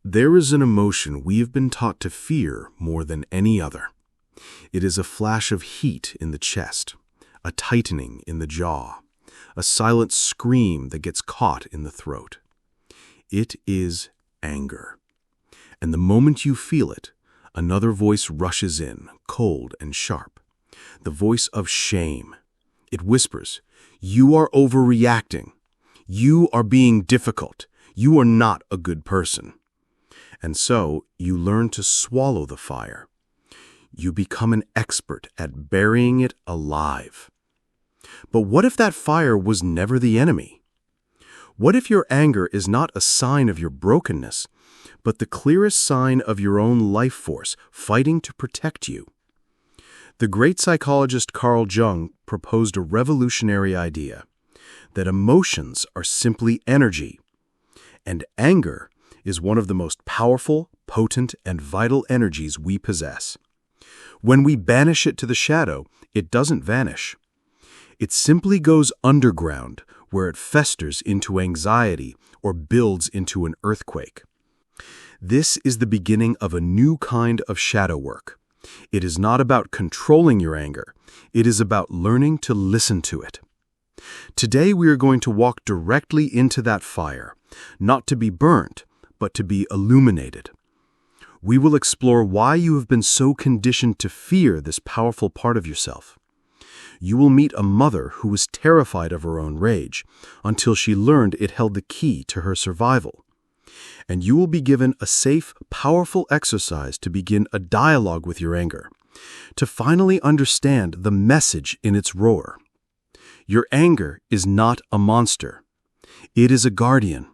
There is an emotion we have been taught to fear more than any other. It is a flash of heat in the chest, a tightening in the jaw, a silent scream that gets caught in the throat. It is anger. And the moment you feel it, another voice rushes in, cold and sharp. The voice of shame. It whispers, "You are overreacting. You are being difficult. You are not a good person." And so you learn to swallow the fire. You become an expert at burying it alive. But what if that fire was never the enemy? What if your anger is not a sign of your brokenness, but the clearest sign of your own life force fighting to protect you? The great psychologist Carl Jung proposed a revolutionary idea, that emotions are simply energy, and anger is one of the most powerful, potent, and vital energies we possess. When we banish it to the shadow, it doesn't vanish. It simply goes underground, where it festers into anxiety or builds into an earthquake. This is the beginning of a new kind of shadow work. It is not about controlling your anger. It is about learning to listen to it. Today we are going to walk directly into that fire, not to be burnt, but to be illuminated. We will explore why you have been so conditioned to fear this powerful part of yourself. You will meet a mother who was terrified of her own rage until she learned it held the key to her survival. And you will be given a safe, powerful exercise to begin a dialogue with your anger, to finally understand the message in its roar. Your anger is not a monster. It is a guardian,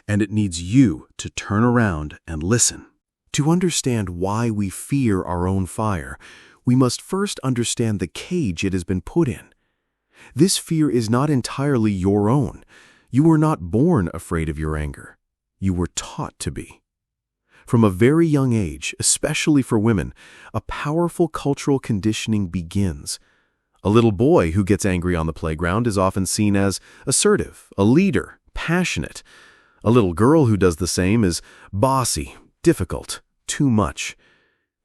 and it needs you to turn around and listen. To understand why we fear our own fire, we must first understand the cage it has been put in. This fear is not entirely your own. You were not born afraid of your anger. You were taught to be. From a very young age, especially for women, a powerful cultural conditioning begins. A little boy who gets angry on the playground is often seen as assertive, a leader, passionate. A little girl who does the same is bossy, difficult, too much.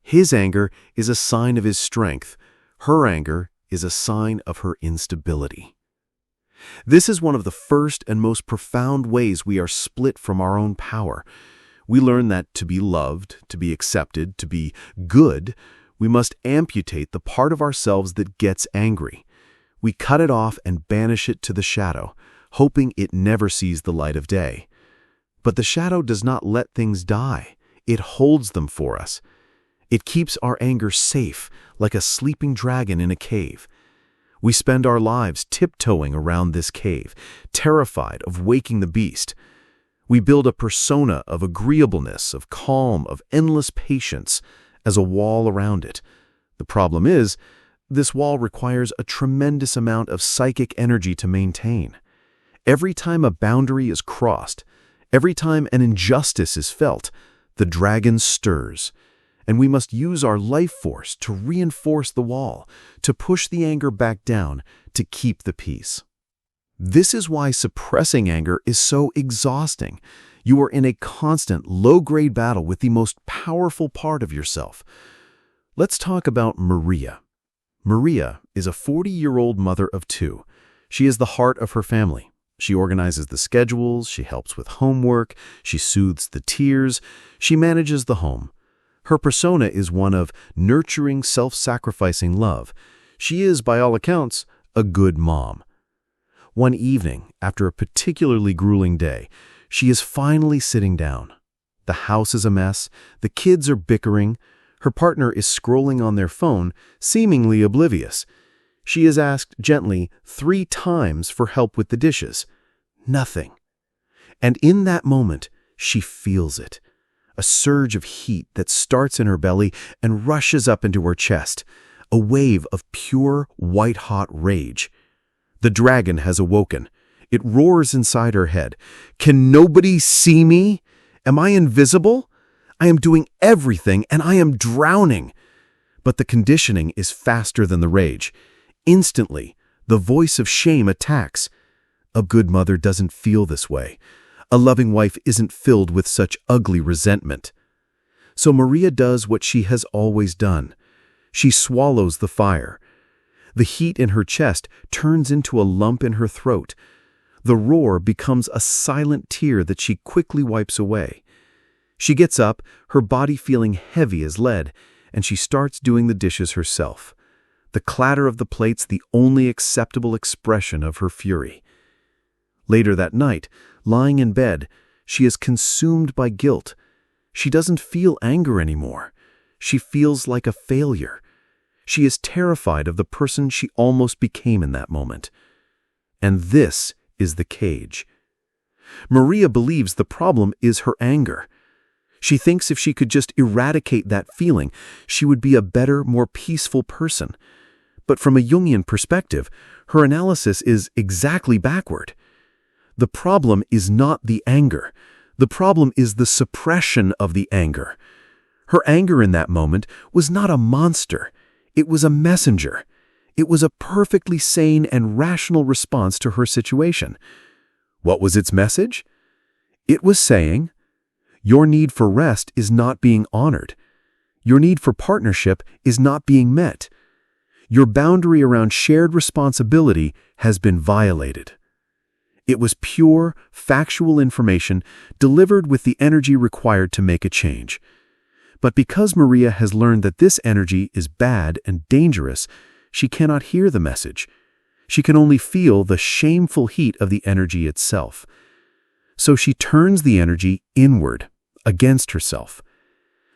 His anger is a sign of his strength. Her anger is a sign of her instability. This is one of the first and most profound ways we are split from our own power. We learn that to be loved, to be accepted, to be good, we must amputate the part of ourselves that gets angry. We cut it off and banish it to the shadow, hoping it never sees the light of day. But the shadow does not let things die. It holds them for us. It keeps our anger safe, like a sleeping dragon in a cave. We spend our lives tiptoeing around this cave, terrified of waking the beast. We build a persona of agreeableness, of calm, of endless patience as a wall around it. The problem is, this wall requires a tremendous amount of psychic energy to maintain. Every time a boundary is crossed, every time an injustice is felt, the dragon stirs, and we must use our life force to reinforce the wall, to push the anger back down, to keep the peace. This is why suppressing anger is so exhausting. You are in a constant, low-grade battle with the most powerful part of yourself. Let's talk about Maria. Maria is a 40-year-old mother of two. She is the heart of her family. She organizes the schedules, she helps with homework, she soothes the tears, she manages the home. Her persona is one of nurturing, self-sacrificing love. She is, by all accounts, a good mom. One evening, after a particularly grueling day, she is finally sitting down. The house is a mess, the kids are bickering, her partner is scrolling on their phone, seemingly oblivious. She is asked gently 3 times for help with the dishes. Nothing. And in that moment, she feels it. A surge of heat that starts in her belly and rushes up into her chest. A wave of pure, white-hot rage. The dragon has awoken. It roars inside her head. Can nobody see me? Am I invisible? I am doing everything and I am drowning. But the conditioning is faster than the rage. Instantly, the voice of shame attacks. A good mother doesn't feel this way. A loving wife isn't filled with such ugly resentment. So Maria does what she has always done. She swallows the fire. The heat in her chest turns into a lump in her throat. The roar becomes a silent tear that she quickly wipes away. She gets up, her body feeling heavy as lead, and she starts doing the dishes herself. The clatter of the plates the only acceptable expression of her fury. Later that night, lying in bed, she is consumed by guilt. She doesn't feel anger anymore. She feels like a failure. She is terrified of the person she almost became in that moment. And this is the cage. Maria believes the problem is her anger. She thinks if she could just eradicate that feeling, she would be a better, more peaceful person. But from a Jungian perspective, her analysis is exactly backward. The problem is not the anger. The problem is the suppression of the anger. Her anger in that moment was not a monster. It was a messenger. It was a perfectly sane and rational response to her situation. What was its message? It was saying, your need for rest is not being honored. Your need for partnership is not being met. Your boundary around shared responsibility has been violated. It was pure, factual information delivered with the energy required to make a change. But because Maria has learned that this energy is bad and dangerous, she cannot hear the message. She can only feel the shameful heat of the energy itself. So she turns the energy inward, against herself.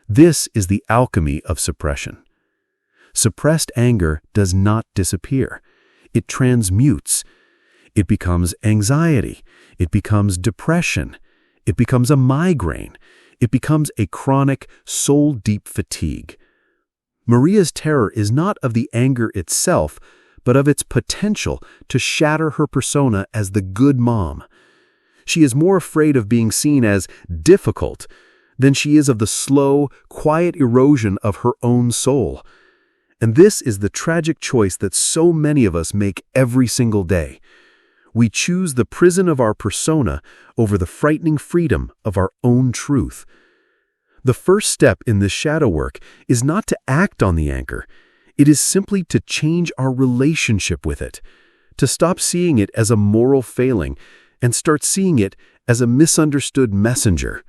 This is the alchemy of suppression. Suppressed anger does not disappear. It transmutes. It becomes anxiety. It becomes depression. It becomes a migraine. It becomes a chronic, soul-deep fatigue. Maria's terror is not of the anger itself, but of its potential to shatter her persona as the good mom. She is more afraid of being seen as difficult than she is of the slow, quiet erosion of her own soul. And this is the tragic choice that so many of us make every single day. We choose the prison of our persona over the frightening freedom of our own truth. The first step in this shadow work is not to act on the anger. It is simply to change our relationship with it, to stop seeing it as a moral failing and start seeing it as a misunderstood messenger.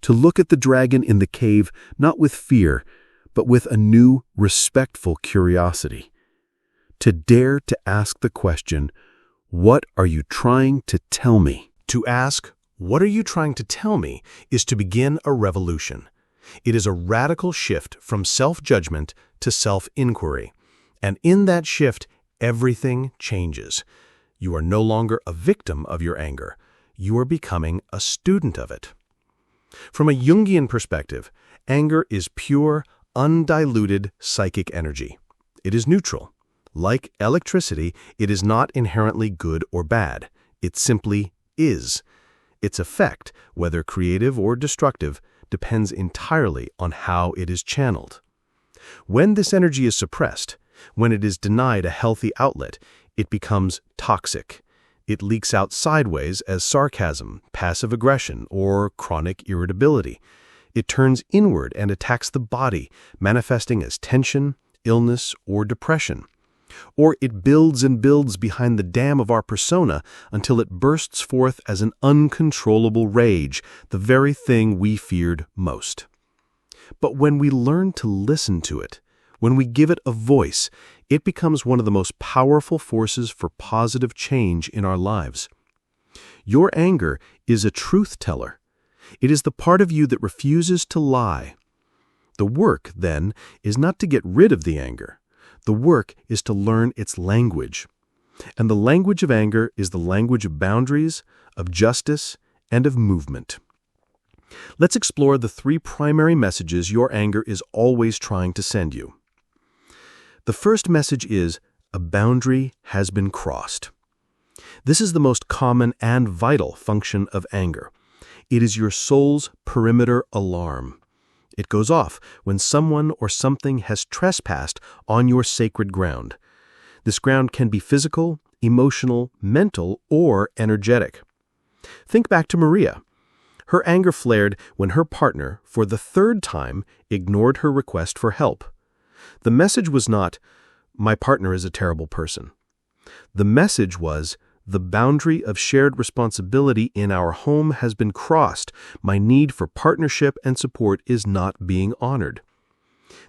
To look at the dragon in the cave not with fear, but with a new, respectful curiosity. To dare to ask the question, what are you trying to tell me? To ask, what are you trying to tell me, is to begin a revolution. It is a radical shift from self-judgment to self-inquiry. And in that shift, everything changes. You are no longer a victim of your anger. You are becoming a student of it. From a Jungian perspective, anger is pure, undiluted psychic energy. It is neutral. Like electricity, it is not inherently good or bad. It simply is. Its effect, whether creative or destructive, depends entirely on how it is channeled. When this energy is suppressed, when it is denied a healthy outlet, it becomes toxic. It leaks out sideways as sarcasm, passive aggression, or chronic irritability. It turns inward and attacks the body, manifesting as tension, illness, or depression. Or it builds and builds behind the dam of our persona until it bursts forth as an uncontrollable rage, the very thing we feared most. But when we learn to listen to it, when we give it a voice, it becomes one of the most powerful forces for positive change in our lives. Your anger is a truth teller. It is the part of you that refuses to lie. The work, then, is not to get rid of the anger. The work is to learn its language. And the language of anger is the language of boundaries, of justice, and of movement. Let's explore the three primary messages your anger is always trying to send you. The first message is, a boundary has been crossed. This is the most common and vital function of anger. It is your soul's perimeter alarm. It goes off when someone or something has trespassed on your sacred ground. This ground can be physical, emotional, mental, or energetic. Think back to Maria. Her anger flared when her partner, for the third time, ignored her request for help. The message was not, "My partner is a terrible person." The message was, "The boundary of shared responsibility in our home has been crossed. My need for partnership and support is not being honored."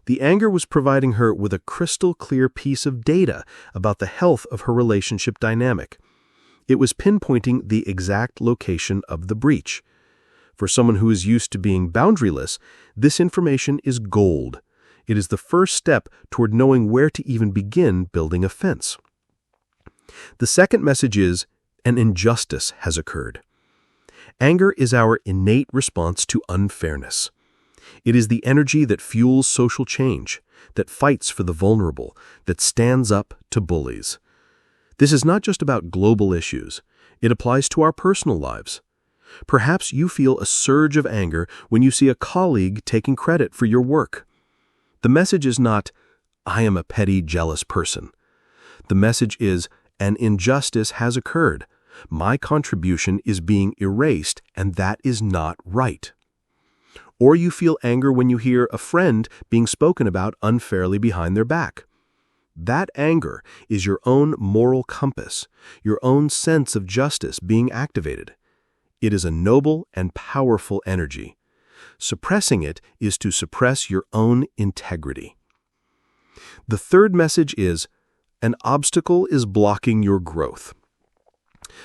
The anger was providing her with a crystal-clear piece of data about the health of her relationship dynamic. It was pinpointing the exact location of the breach. For someone who is used to being boundaryless, this information is gold. It is the first step toward knowing where to even begin building a fence. The second message is, an injustice has occurred. Anger is our innate response to unfairness. It is the energy that fuels social change, that fights for the vulnerable, that stands up to bullies. This is not just about global issues. It applies to our personal lives. Perhaps you feel a surge of anger when you see a colleague taking credit for your work. The message is not, "I am a petty, jealous person." The message is, "An injustice has occurred. My contribution is being erased, and that is not right." Or you feel anger when you hear a friend being spoken about unfairly behind their back. That anger is your own moral compass, your own sense of justice being activated. It is a noble and powerful energy. Suppressing it is to suppress your own integrity. The third message is, an obstacle is blocking your growth.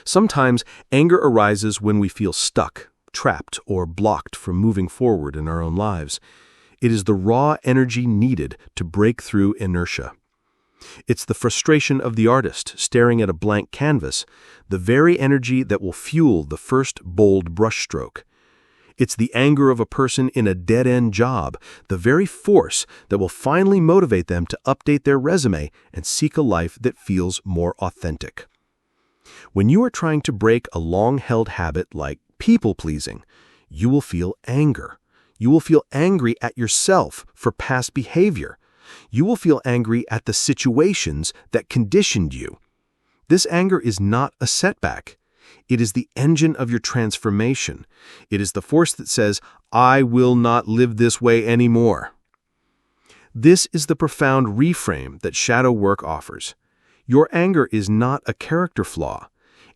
Sometimes anger arises when we feel stuck, trapped, or blocked from moving forward in our own lives. It is the raw energy needed to break through inertia. It's the frustration of the artist staring at a blank canvas, the very energy that will fuel the first bold brushstroke. It's the anger of a person in a dead-end job, the very force that will finally motivate them to update their resume and seek a life that feels more authentic. When you are trying to break a long-held habit like people-pleasing, you will feel anger. You will feel angry at yourself for past behavior. You will feel angry at the situations that conditioned you. This anger is not a setback. It is the engine of your transformation. It is the force that says, "I will not live this way anymore." This is the profound reframe that shadow work offers. Your anger is not a character flaw.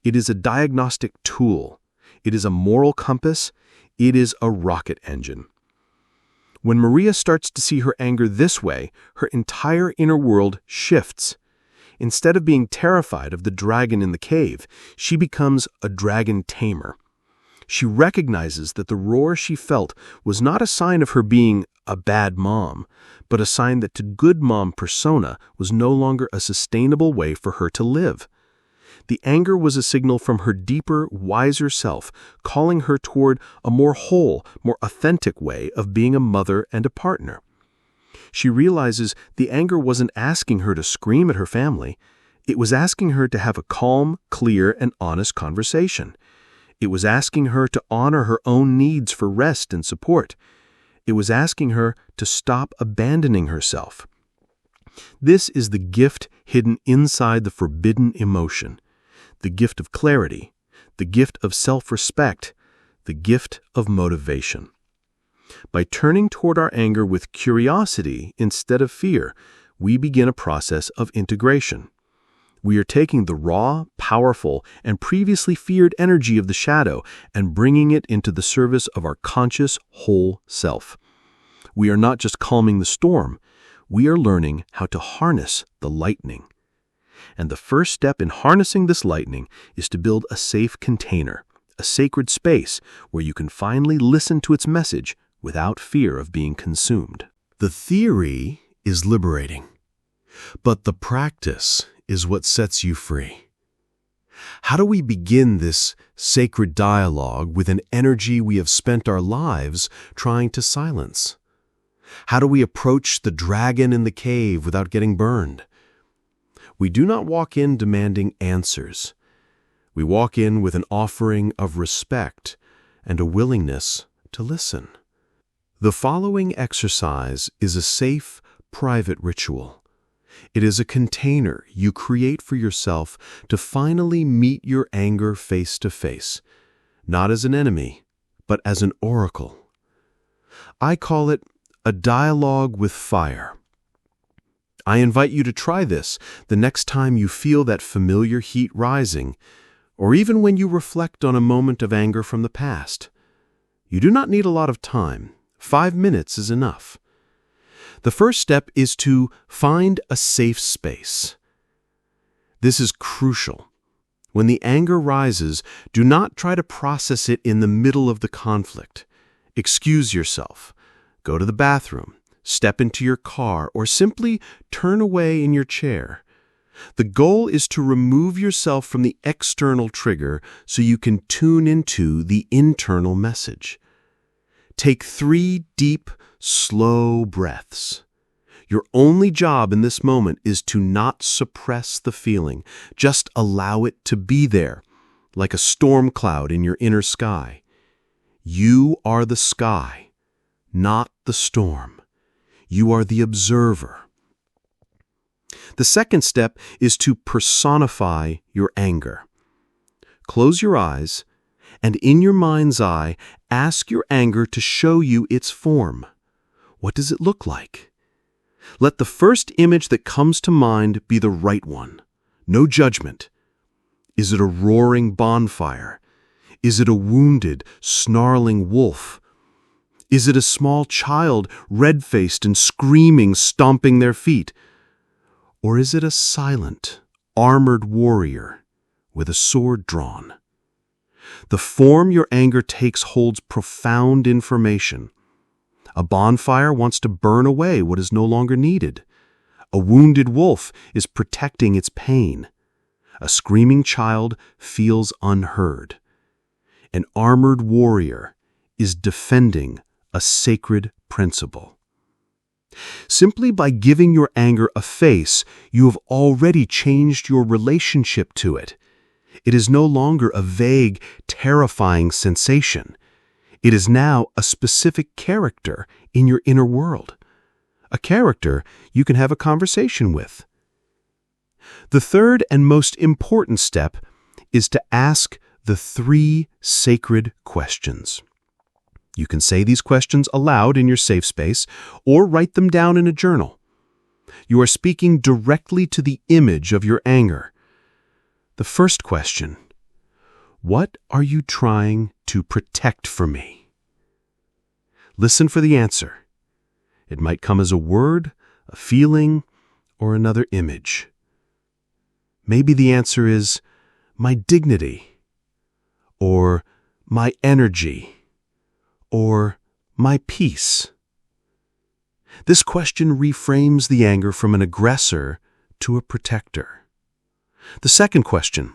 It is a diagnostic tool. It is a moral compass. It is a rocket engine. When Maria starts to see her anger this way, her entire inner world shifts. Instead of being terrified of the dragon in the cave, she becomes a dragon tamer. She recognizes that the roar she felt was not a sign of her being a bad mom, but a sign that the good mom persona was no longer a sustainable way for her to live. The anger was a signal from her deeper, wiser self, calling her toward a more whole, more authentic way of being a mother and a partner. She realizes the anger wasn't asking her to scream at her family. It was asking her to have a calm, clear, and honest conversation. It was asking her to honor her own needs for rest and support. It was asking her to stop abandoning herself. This is the gift hidden inside the forbidden emotion, the gift of clarity, the gift of self-respect, the gift of motivation. By turning toward our anger with curiosity instead of fear, we begin a process of integration. We are taking the raw, powerful, and previously feared energy of the shadow and bringing it into the service of our conscious, whole self. We are not just calming the storm, we are learning how to harness the lightning. And the first step in harnessing this lightning is to build a safe container, a sacred space where you can finally listen to its message without fear of being consumed. The theory is liberating, but the practice is what sets you free. How do we begin this sacred dialogue with an energy we have spent our lives trying to silence? How do we approach the dragon in the cave without getting burned? We do not walk in demanding answers. We walk in with an offering of respect and a willingness to listen. The following exercise is a safe, private ritual. It is a container you create for yourself to finally meet your anger face to face, not as an enemy, but as an oracle. I call it a dialogue with fire. I invite you to try this the next time you feel that familiar heat rising, or even when you reflect on a moment of anger from the past. You do not need a lot of time. 5 minutes is enough. The first step is to find a safe space. This is crucial. When the anger rises, do not try to process it in the middle of the conflict. Excuse yourself. Go to the bathroom, step into your car, or simply turn away in your chair. The goal is to remove yourself from the external trigger so you can tune into the internal message. Take 3 deep, slow breaths. Your only job in this moment is to not suppress the feeling. Just allow it to be there, like a storm cloud in your inner sky. You are the sky, not the storm. You are the observer. The second step is to personify your anger. Close your eyes, and in your mind's eye, ask your anger to show you its form. What does it look like? Let the first image that comes to mind be the right one. No judgment. Is it a roaring bonfire? Is it a wounded, snarling wolf? Is it a small child, red-faced and screaming, stomping their feet? Or is it a silent, armored warrior with a sword drawn? The form your anger takes holds profound information. A bonfire wants to burn away what is no longer needed. A wounded wolf is protecting its pain. A screaming child feels unheard. An armored warrior is defending a sacred principle. Simply by giving your anger a face, you have already changed your relationship to it. It is no longer a vague, terrifying sensation. It is now a specific character in your inner world, a character you can have a conversation with. The third and most important step is to ask the 3 sacred questions. You can say these questions aloud in your safe space or write them down in a journal. You are speaking directly to the image of your anger. The first question: what are you trying to protect from me? Listen for the answer. It might come as a word, a feeling, or another image. Maybe the answer is my dignity, or my energy, or my peace. This question reframes the anger from an aggressor to a protector. The second question: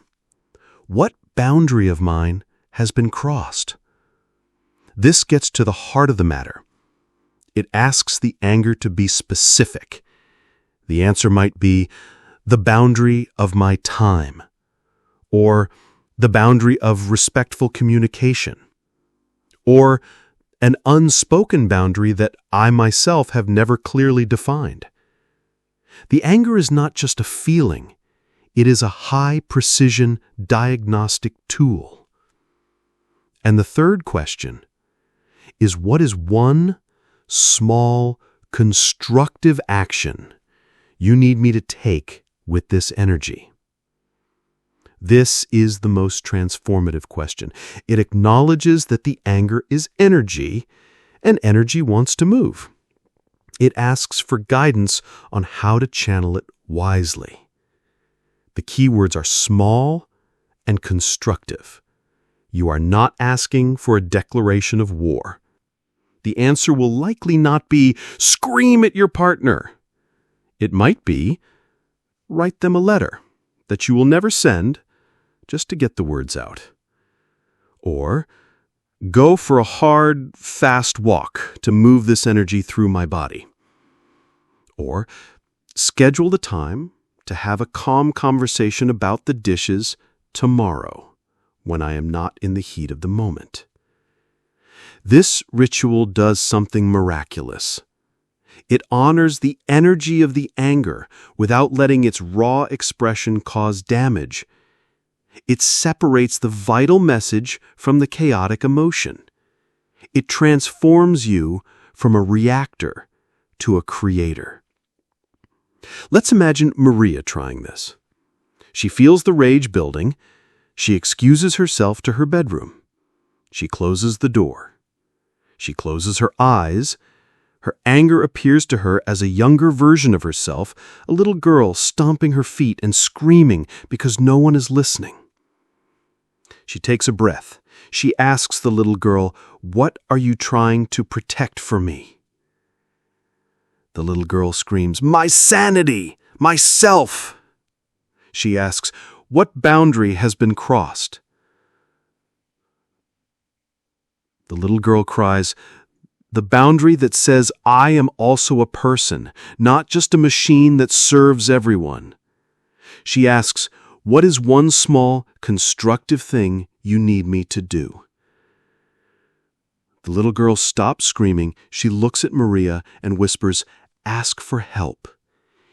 what boundary of mine has been crossed? This gets to the heart of the matter. It asks the anger to be specific. The answer might be the boundary of my time, or the boundary of respectful communication, or an unspoken boundary that I myself have never clearly defined. The anger is not just a feeling. It is a high-precision diagnostic tool. And the third question is, what is one small, constructive action you need me to take with this energy? This is the most transformative question. It acknowledges that the anger is energy, and energy wants to move. It asks for guidance on how to channel it wisely. The key words are small and constructive. You are not asking for a declaration of war. The answer will likely not be, scream at your partner. It might be, write them a letter that you will never send, just to get the words out. Or, go for a hard, fast walk to move this energy through my body. Or, schedule the time to have a calm conversation about the dishes tomorrow, when I am not in the heat of the moment. This ritual does something miraculous. It honors the energy of the anger without letting its raw expression cause damage. It separates the vital message from the chaotic emotion. It transforms you from a reactor to a creator. Let's imagine Maria trying this. She feels the rage building. She excuses herself to her bedroom. She closes the door. She closes her eyes. Her anger appears to her as a younger version of herself, a little girl stomping her feet and screaming because no one is listening. She takes a breath. She asks the little girl, "What are you trying to protect for me?" The little girl screams, "My sanity! Myself!" She asks, "What boundary has been crossed?" The little girl cries, "The boundary that says I am also a person, not just a machine that serves everyone." She asks, "What is one small, constructive thing you need me to do?" The little girl stops screaming. She looks at Maria and whispers, "Ask for help.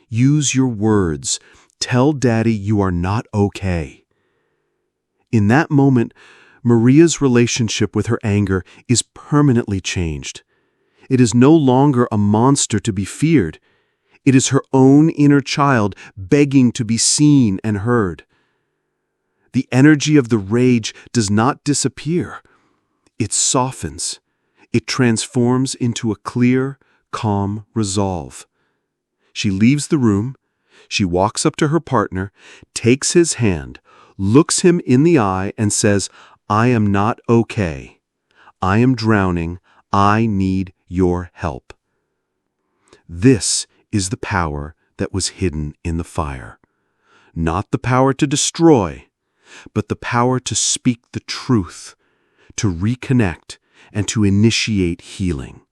Use your words. Tell Daddy you are not okay." In that moment, Maria's relationship with her anger is permanently changed. It is no longer a monster to be feared. It is her own inner child begging to be seen and heard. The energy of the rage does not disappear. It softens. It transforms into a clear, calm resolve. She leaves the room. She walks up to her partner, takes his hand, looks him in the eye, and says, "I am not okay. I am drowning. I need your help." This is the power that was hidden in the fire. Not the power to destroy, but the power to speak the truth, to reconnect, and to initiate healing.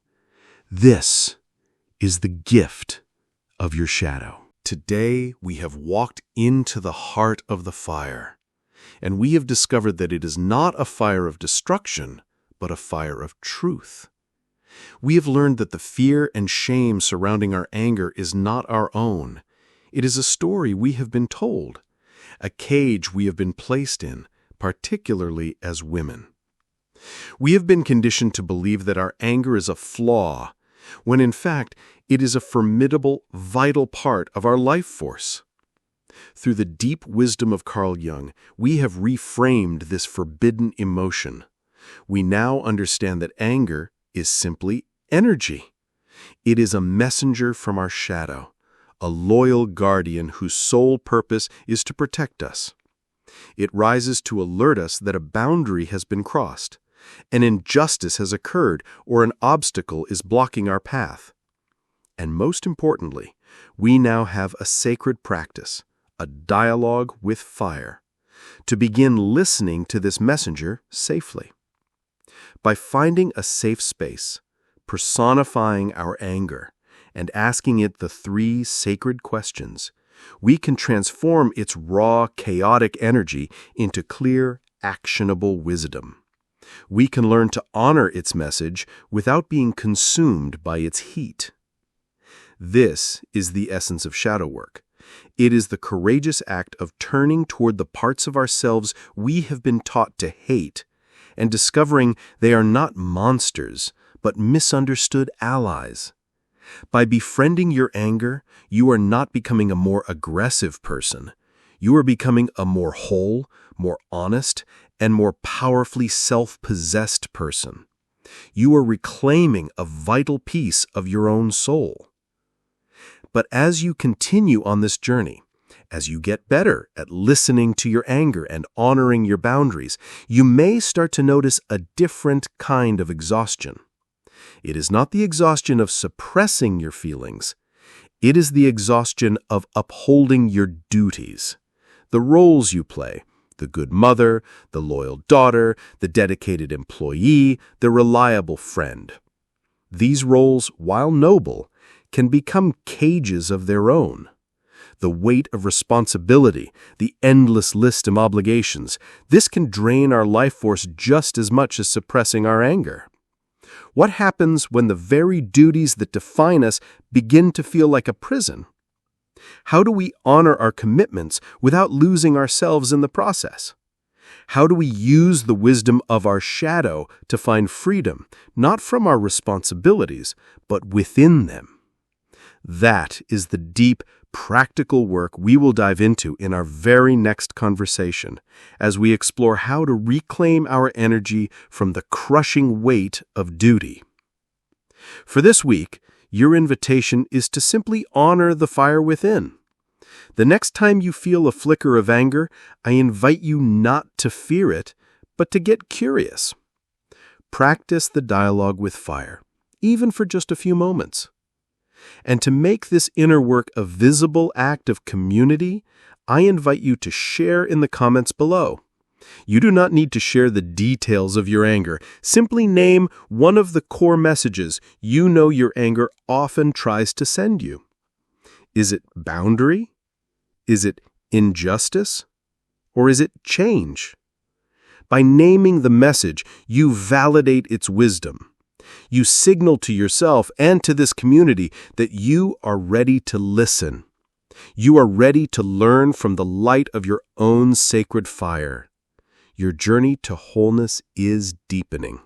This is the gift of your shadow. Today, we have walked into the heart of the fire, and we have discovered that it is not a fire of destruction, but a fire of truth. We have learned that the fear and shame surrounding our anger is not our own. It is a story we have been told, a cage we have been placed in, particularly as women. We have been conditioned to believe that our anger is a flaw, when in fact it is a formidable, vital part of our life force. Through the deep wisdom of Carl Jung, we have reframed this forbidden emotion. We now understand that anger is simply energy. It is a messenger from our shadow, a loyal guardian whose sole purpose is to protect us. It rises to alert us that a boundary has been crossed, an injustice has occurred, or an obstacle is blocking our path. And most importantly, we now have a sacred practice, a dialogue with fire, to begin listening to this messenger safely. By finding a safe space, personifying our anger, and asking it the 3 sacred questions, we can transform its raw, chaotic energy into clear, actionable wisdom. We can learn to honor its message without being consumed by its heat. This is the essence of shadow work. It is the courageous act of turning toward the parts of ourselves we have been taught to hate and discovering they are not monsters, but misunderstood allies. By befriending your anger, you are not becoming a more aggressive person. You are becoming a more whole, more honest, and more powerfully self-possessed person. You are reclaiming a vital piece of your own soul. But as you continue on this journey, as you get better at listening to your anger and honoring your boundaries, you may start to notice a different kind of exhaustion. It is not the exhaustion of suppressing your feelings. It is the exhaustion of upholding your duties, the roles you play, the good mother, the loyal daughter, the dedicated employee, the reliable friend. These roles, while noble, can become cages of their own. The weight of responsibility, the endless list of obligations, this can drain our life force just as much as suppressing our anger. What happens when the very duties that define us begin to feel like a prison? How do we honor our commitments without losing ourselves in the process? How do we use the wisdom of our shadow to find freedom, not from our responsibilities, but within them? That is the deep, practical work we will dive into in our very next conversation, as we explore how to reclaim our energy from the crushing weight of duty. For this week, your invitation is to simply honor the fire within. The next time you feel a flicker of anger, I invite you not to fear it, but to get curious. Practice the dialogue with fire, even for just a few moments. And to make this inner work a visible act of community, I invite you to share in the comments below. You do not need to share the details of your anger. Simply name one of the core messages you know your anger often tries to send you. Is it boundary? Is it injustice? Or is it change? By naming the message, you validate its wisdom. You signal to yourself and to this community that you are ready to listen. You are ready to learn from the light of your own sacred fire. Your journey to wholeness is deepening.